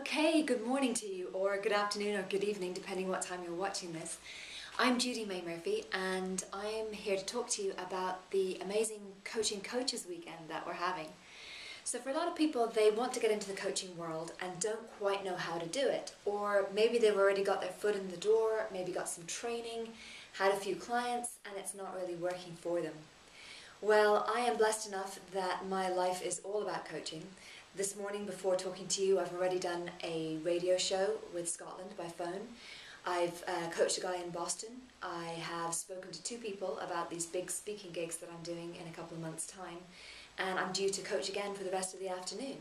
Okay, good morning to you, or good afternoon, or good evening, depending what time you're watching this. I'm Judymay Murphy, and I'm here to talk to you about the amazing Coaching Coaches weekend that we're having. So for a lot of people, they want to get into the coaching world and don't quite know how to do it. Or maybe they've already got their foot in the door, maybe got some training, had a few clients, and it's not really working for them. Well, I am blessed enough that my life is all about coaching. This morning, before talking to you, I've already done a radio show with Scotland by phone. I've coached a guy in Boston. I have spoken to 2 people about these big speaking gigs that I'm doing in a couple of months' time, and I'm due to coach again for the rest of the afternoon.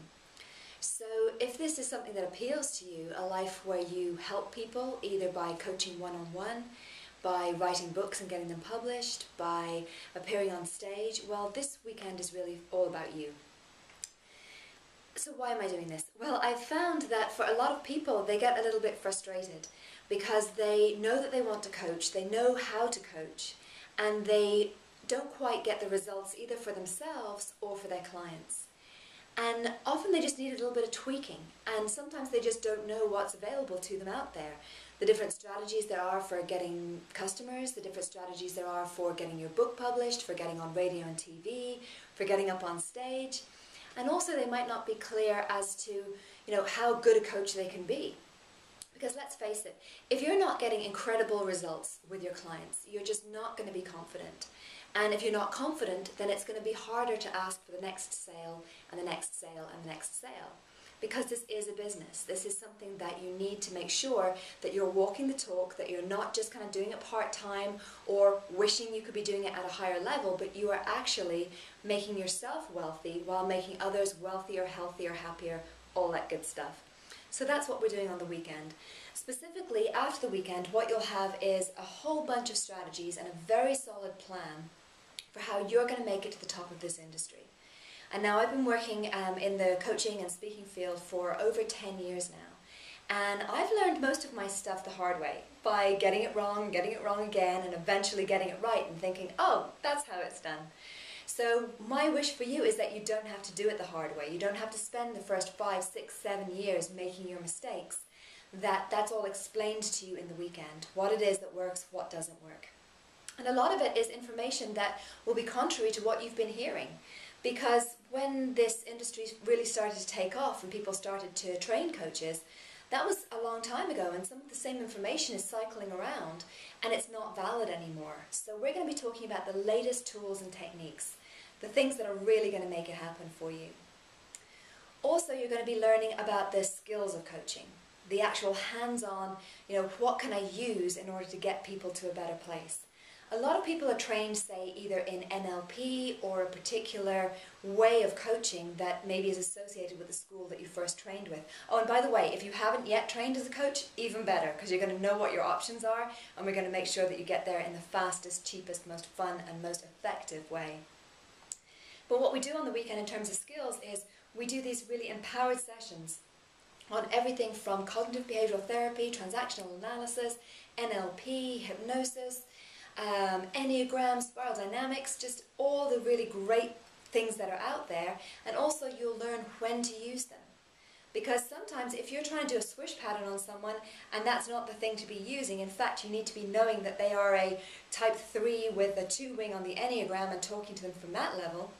So if this is something that appeals to you, a life where you help people either by coaching one-on-one, by writing books and getting them published, by appearing on stage, well, this weekend is really all about you. So why am I doing this? Well, I've found that for a lot of people, they get a little bit frustrated because they know that they want to coach, they know how to coach, and they don't quite get the results either for themselves or for their clients. And often they just need a little bit of tweaking, and sometimes they just don't know what's available to them out there. The different strategies there are for getting customers, the different strategies there are for getting your book published, for getting on radio and TV, for getting up on stage. And also they might not be clear as to, how good a coach they can be. Because let's face it, if you're not getting incredible results with your clients, you're just not going to be confident. And if you're not confident, then it's going to be harder to ask for the next sale and the next sale and the next sale. Because this is a business. This is something that you need to make sure that you're walking the talk, that you're not just kind of doing it part-time or wishing you could be doing it at a higher level, but you are actually making yourself wealthy while making others wealthier, healthier, happier, all that good stuff. So that's what we're doing on the weekend. Specifically, after the weekend, what you'll have is a whole bunch of strategies and a very solid plan for how you're going to make it to the top of this industry. And now I've been working in the coaching and speaking field for over 10 years now. And I've learned most of my stuff the hard way, by getting it wrong again, and eventually getting it right and thinking, oh, that's how it's done. So my wish for you is that you don't have to do it the hard way. You don't have to spend the first 5, 6, 7 years making your mistakes. That's all explained to you in the weekend. What it is that works, what doesn't work. And a lot of it is information that will be contrary to what you've been hearing. Because when this industry really started to take off and people started to train coaches, that was a long time ago, and some of the same information is cycling around and it's not valid anymore. So we're going to be talking about the latest tools and techniques, the things that are really going to make it happen for you. Also, you're going to be learning about the skills of coaching, the actual hands-on, what can I use in order to get people to a better place. A lot of people are trained, say, either in NLP or a particular way of coaching that maybe is associated with the school that you first trained with. Oh, and by the way, if you haven't yet trained as a coach, even better, because you're going to know what your options are, and we're going to make sure that you get there in the fastest, cheapest, most fun, and most effective way. But what we do on the weekend in terms of skills is we do these really empowered sessions on everything from cognitive behavioral therapy, transactional analysis, NLP, hypnosis, Enneagram, spiral dynamics, just all the really great things that are out there, and also you'll learn when to use them. Because sometimes if you're trying to do a swish pattern on someone and that's not the thing to be using, in fact you need to be knowing that they are a type 3 with a 2 wing on the Enneagram and talking to them from that level,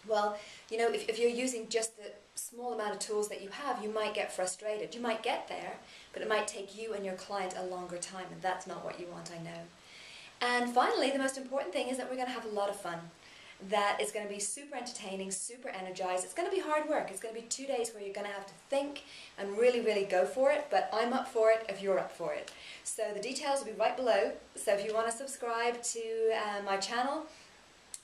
well, if you're using just the small amount of tools that you have, you might get frustrated. You might get there, but it might take you and your client a longer time, and that's not what you want, I know. And finally, the most important thing is that we're going to have a lot of fun. That is going to be super entertaining, super energized. It's going to be hard work. It's going to be 2 days where you're going to have to think and really, really go for it, but I'm up for it if you're up for it. So the details will be right below. So if you want to subscribe to my channel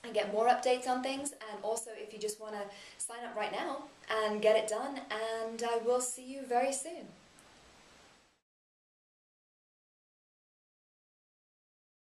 and get more updates on things, and also if you just want to sign up right now and get it done, and I will see you very soon.